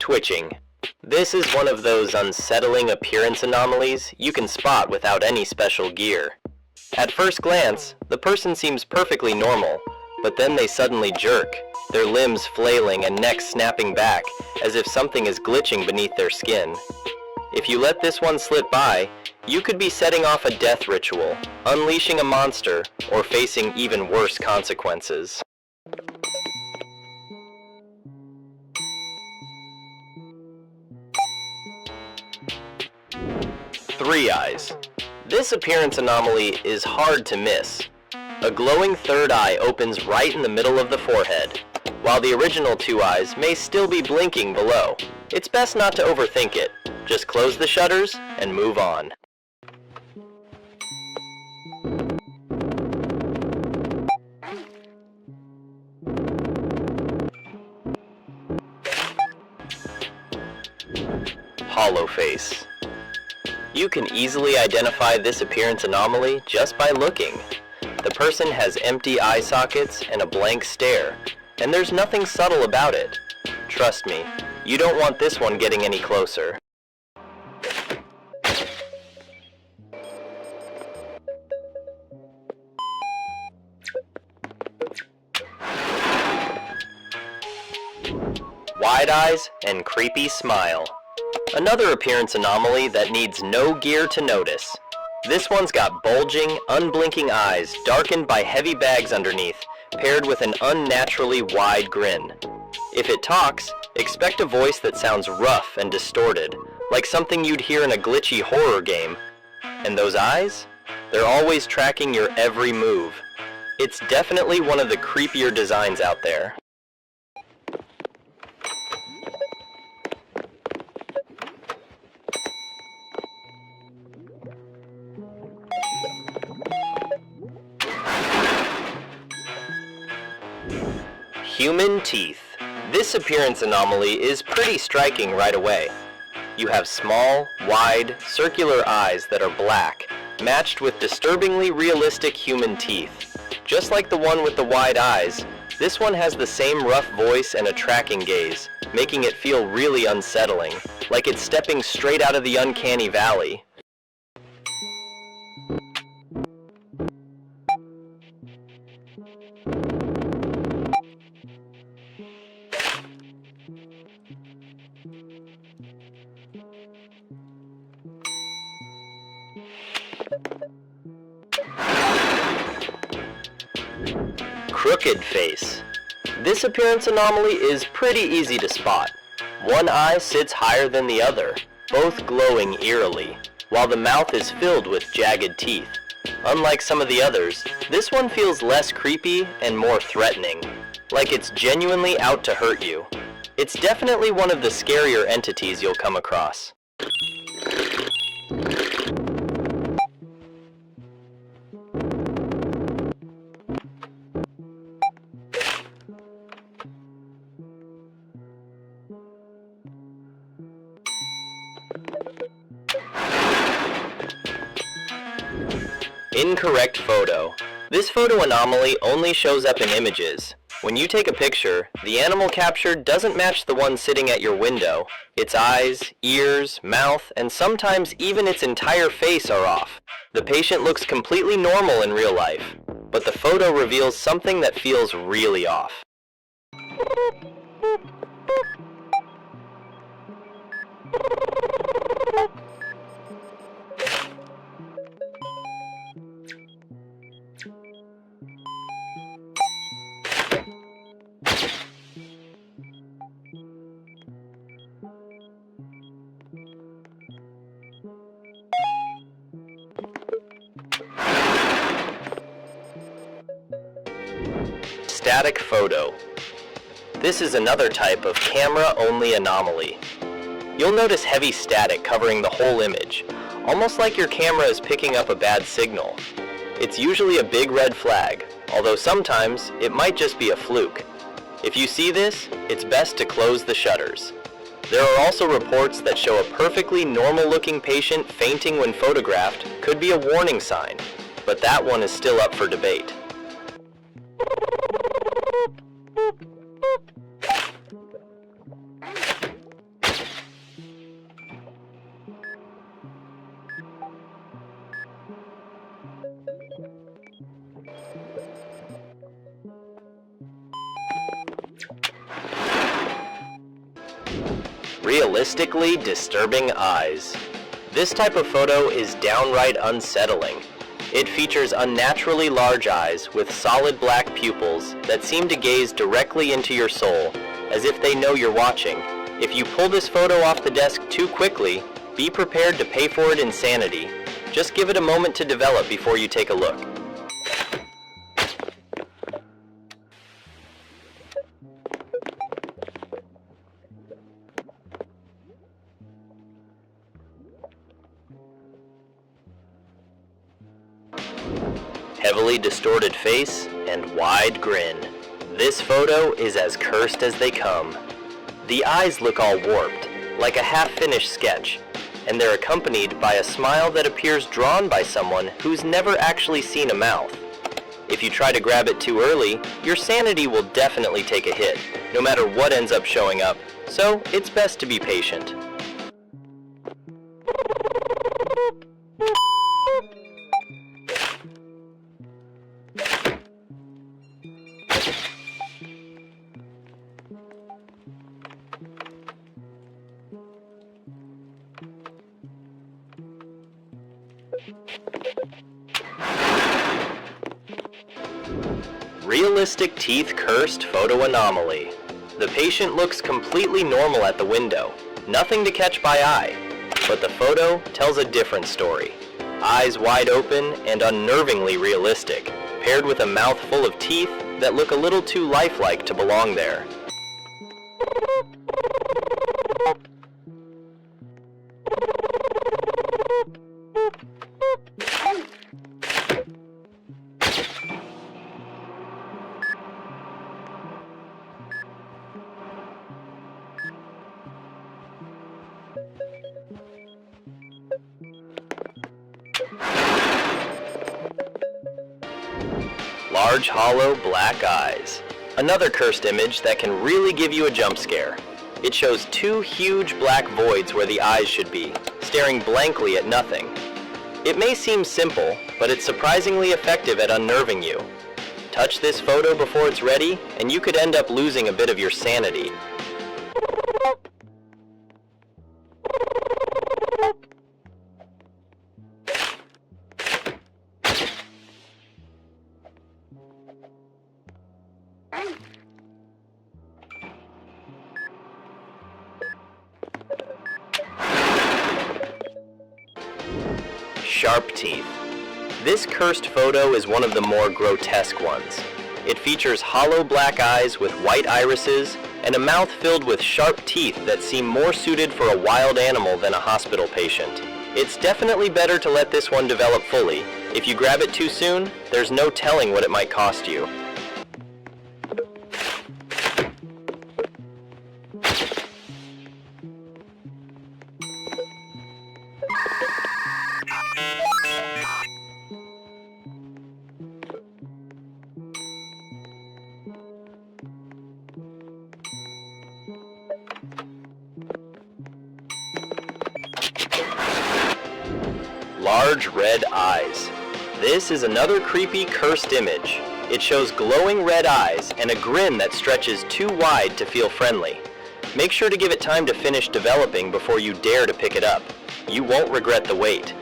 twitching. This is one of those unsettling appearance anomalies you can spot without any special gear. At first glance, the person seems perfectly normal, but then they suddenly jerk, their limbs flailing and necks snapping back as if something is glitching beneath their skin. If you let this one slip by, you could be setting off a death ritual, unleashing a monster, or facing even worse consequences. 3 eyes. This appearance anomaly is hard to miss. A glowing third eye opens right in the middle of the forehead, while the original 2 eyes may still be blinking below. It's best not to overthink it. Just close the shutters and move on. Hollow face. You can easily identify this appearance anomaly just by looking. The person has empty eye sockets and a blank stare, and there's nothing subtle about it. Trust me, you don't want this one getting any closer. Wide eyes and creepy smile. Another appearance anomaly that needs no gear to notice. This one's got bulging, unblinking eyes darkened by heavy bags underneath, paired with an unnaturally wide grin. If it talks, expect a voice that sounds rough and distorted, like something you'd hear in a glitchy horror game. And those eyes? They're always tracking your every move. It's definitely one of the creepier designs out there. Human teeth. This appearance anomaly is pretty striking right away. You have small, wide, circular eyes that are black, matched with disturbingly realistic human teeth. Just like the one with the wide eyes, this one has the same rough voice and a tracking gaze, making it feel really unsettling, like it's stepping straight out of the uncanny valley. Crooked face. This appearance anomaly is pretty easy to spot. One eye sits higher than the other, both glowing eerily, while the mouth is filled with jagged teeth. Unlike some of the others, this one feels less creepy and more threatening, like it's genuinely out to hurt you. It's definitely one of the scarier entities you'll come across. Incorrect photo. This photo anomaly only shows up in images. When you take a picture, the animal captured doesn't match the one sitting at your window. Its eyes, ears, mouth, and sometimes even its entire face are off. The patient looks completely normal in real life, but the photo reveals something that feels really off. Static photo. This is another type of camera-only anomaly. You'll notice heavy static covering the whole image, almost like your camera is picking up a bad signal. It's usually a big red flag, although sometimes it might just be a fluke. If you see this, it's best to close the shutters. There are also reports that show a perfectly normal-looking patient fainting when photographed could be a warning sign, but that one is still up for debate. Realistically disturbing eyes. This type of photo is downright unsettling. It features unnaturally large eyes with solid black pupils that seem to gaze directly into your soul, as if they know you're watching. If you pull this photo off the desk too quickly, be prepared to pay for it in sanity. Just give it a moment to develop before you take a look. Heavily distorted face and wide grin. This photo is as cursed as they come. The eyes look all warped, like a half-finished sketch, and they're accompanied by a smile that appears drawn by someone who's never actually seen a mouth. If you try to grab it too early, your sanity will definitely take a hit, no matter what ends up showing up, so it's best to be patient. Realistic teeth cursed photo anomaly. The patient looks completely normal at the window, nothing to catch by eye, but the photo tells a different story. Eyes wide open and unnervingly realistic, paired with a mouth full of teeth that look a little too lifelike to belong there. Large, hollow, black eyes. Another cursed image that can really give you a jump scare. It shows two huge black voids where the eyes should be, staring blankly at nothing. It may seem simple, but it's surprisingly effective at unnerving you. Touch this photo before it's ready, and you could end up losing a bit of your sanity. Sharp teeth. This cursed photo is one of the more grotesque ones. It features hollow black eyes with white irises and a mouth filled with sharp teeth that seem more suited for a wild animal than a hospital patient. It's definitely better to let this one develop fully. If you grab it too soon, there's no telling what it might cost you. Large red eyes. This is another creepy, cursed image. It shows glowing red eyes and a grin that stretches too wide to feel friendly. Make sure to give it time to finish developing before you dare to pick it up. You won't regret the wait.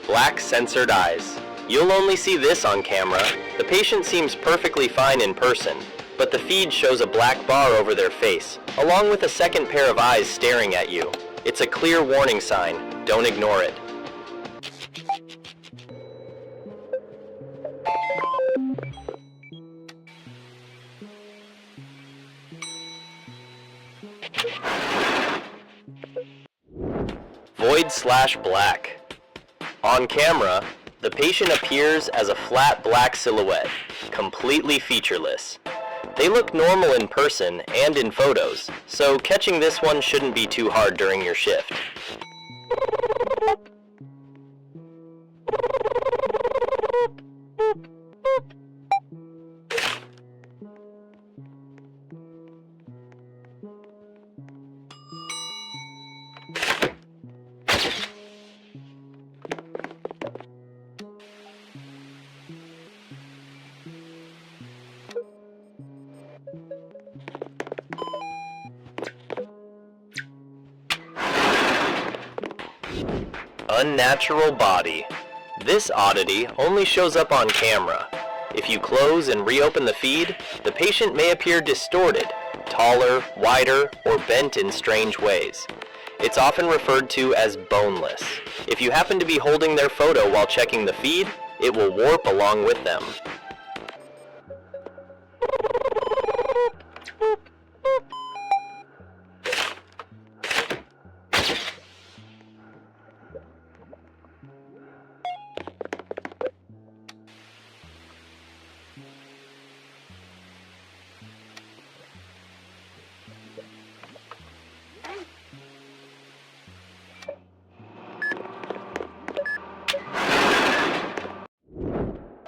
Black censored eyes. You'll only see this on camera. The patient seems perfectly fine in person, but the feed shows a black bar over their face, along with a second pair of eyes staring at you. It's a clear warning sign. Don't ignore it. Void/black. On camera, the patient appears as a flat black silhouette, completely featureless. They look normal in person and in photos, so catching this one shouldn't be too hard during your shift. Unnatural body. This oddity only shows up on camera. If you close and reopen the feed, the patient may appear distorted, taller, wider, or bent in strange ways. It's often referred to as boneless. If you happen to be holding their photo while checking the feed, it will warp along with them.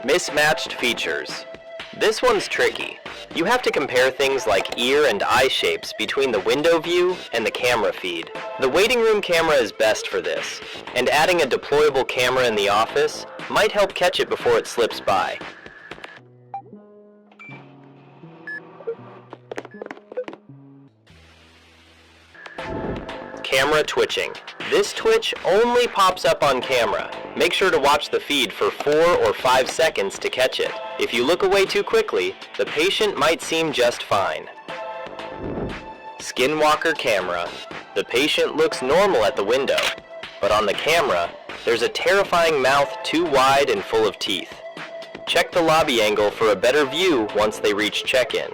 Mismatched features. This one's tricky. You have to compare things like ear and eye shapes between the window view and the camera feed. The waiting room camera is best for this, and adding a deployable camera in the office might help catch it before it slips by. Camera twitching. This twitch only pops up on camera. Make sure to watch the feed for 4 or 5 seconds to catch it. If you look away too quickly, the patient might seem just fine. Skinwalker camera. The patient looks normal at the window, but on the camera, there's a terrifying mouth too wide and full of teeth. Check the lobby angle for a better view once they reach check-in.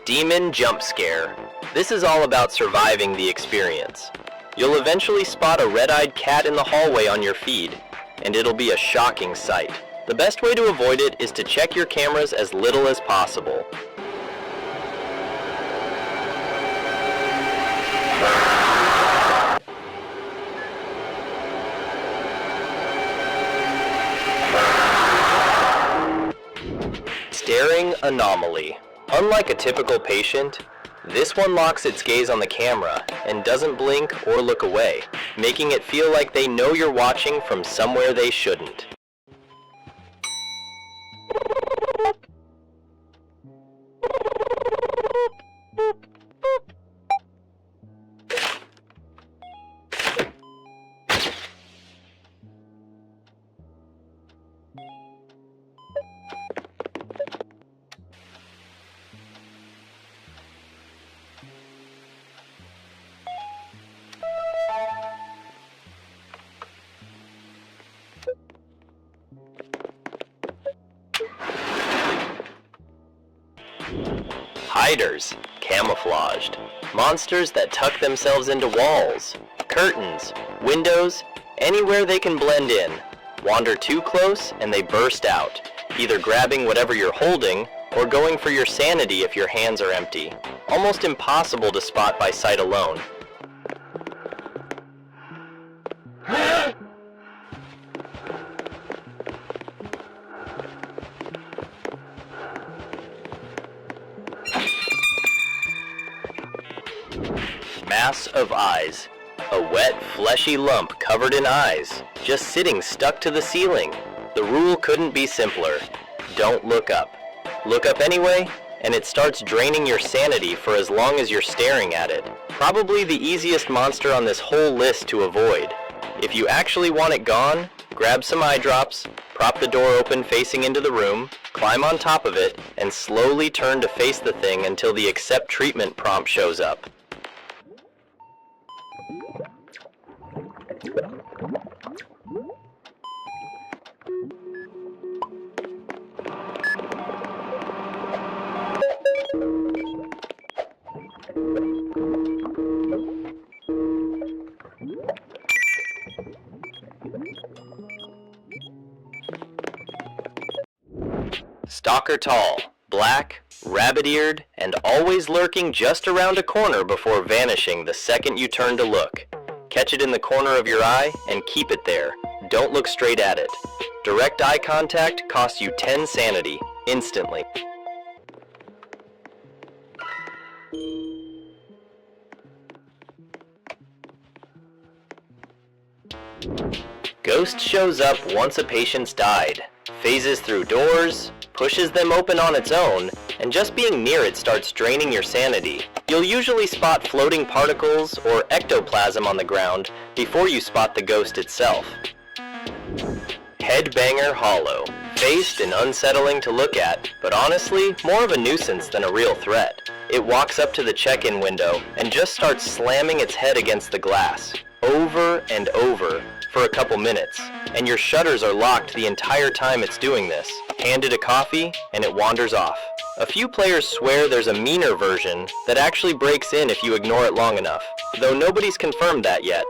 Demon jump scare. This is all about surviving the experience. You'll eventually spot a red-eyed cat in the hallway on your feed, and it'll be a shocking sight. The best way to avoid it is to check your cameras as little as possible. Staring anomaly. Unlike a typical patient, this one locks its gaze on the camera and doesn't blink or look away, making it feel like they know you're watching from somewhere they shouldn't. Hiders, camouflaged. Monsters that tuck themselves into walls, curtains, windows, anywhere they can blend in. Wander too close and they burst out, either grabbing whatever you're holding or going for your sanity if your hands are empty. Almost impossible to spot by sight alone. Mass of eyes. A wet, fleshy lump covered in eyes, just sitting stuck to the ceiling. The rule couldn't be simpler. Don't look up. Look up anyway, and it starts draining your sanity for as long as you're staring at it. Probably the easiest monster on this whole list to avoid. If you actually want it gone, grab some eye drops, prop the door open facing into the room, climb on top of it, and slowly turn to face the thing until the accept treatment prompt shows up. Stalker tall, black, rabbit-eared, and always lurking just around a corner before vanishing the second you turn to look. Catch it in the corner of your eye and keep it there. Don't look straight at it. Direct eye contact costs you 10 sanity, instantly. Ghost shows up once a patient's died, phases through doors, pushes them open on its own, and just being near it starts draining your sanity. You'll usually spot floating particles or ectoplasm on the ground before you spot the ghost itself. Headbanger Hollow. Faced and unsettling to look at, but honestly, more of a nuisance than a real threat. It walks up to the check-in window and just starts slamming its head against the glass, over and over, for a couple minutes, and your shutters are locked the entire time it's doing this. Hand it a coffee, and it wanders off. A few players swear there's a meaner version that actually breaks in if you ignore it long enough, though nobody's confirmed that yet.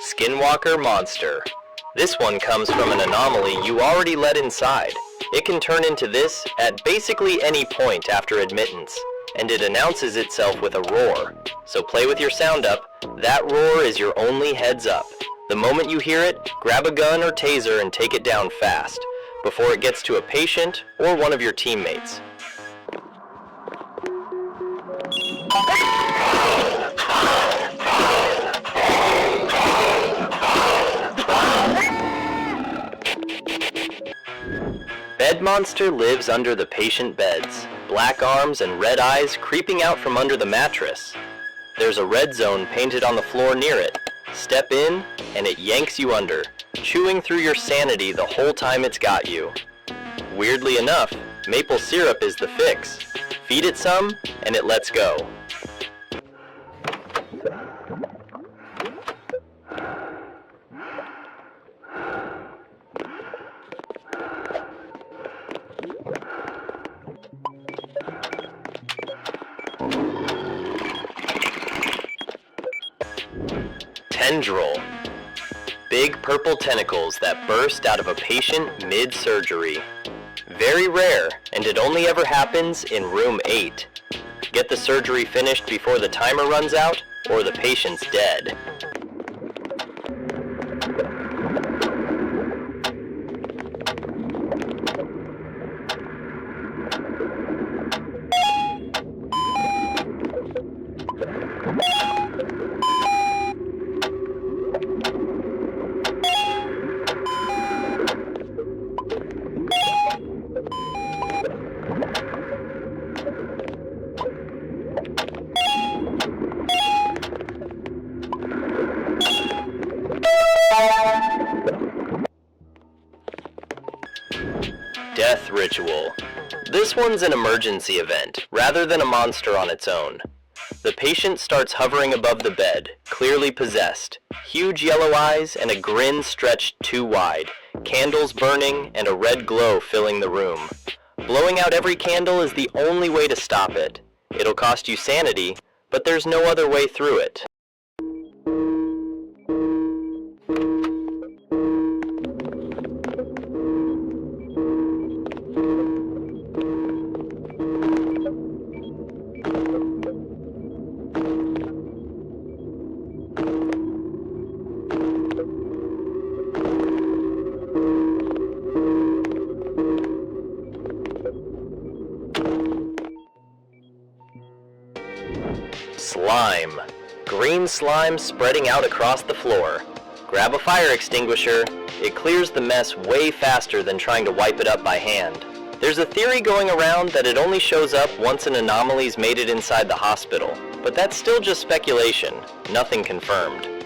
Skinwalker Monster. This one comes from an anomaly you already let inside. It can turn into this at basically any point after admittance, and it announces itself with a roar. So play with your sound up. That roar is your only heads up. The moment you hear it, grab a gun or taser and take it down fast, before it gets to a patient or one of your teammates. Bed Monster lives under the patient beds, black arms and red eyes creeping out from under the mattress. There's a red zone painted on the floor near it. Step in, and it yanks you under, chewing through your sanity the whole time it's got you. Weirdly enough, maple syrup is the fix. Feed it some, and it lets go. Tendril. Big purple tentacles that burst out of a patient mid-surgery. Very rare, and it only ever happens in room 8. Get the surgery finished before the timer runs out, or the patient's dead. Death Ritual. This one's an emergency event, rather than a monster on its own. The patient starts hovering above the bed, clearly possessed. Huge yellow eyes and a grin stretched too wide, candles burning and a red glow filling the room. Blowing out every candle is the only way to stop it. It'll cost you sanity, but there's no other way through it. Slime. Green slime spreading out across the floor. Grab a fire extinguisher. It clears the mess way faster than trying to wipe it up by hand. There's a theory going around that it only shows up once an anomaly's made it inside the hospital, but that's still just speculation, nothing confirmed.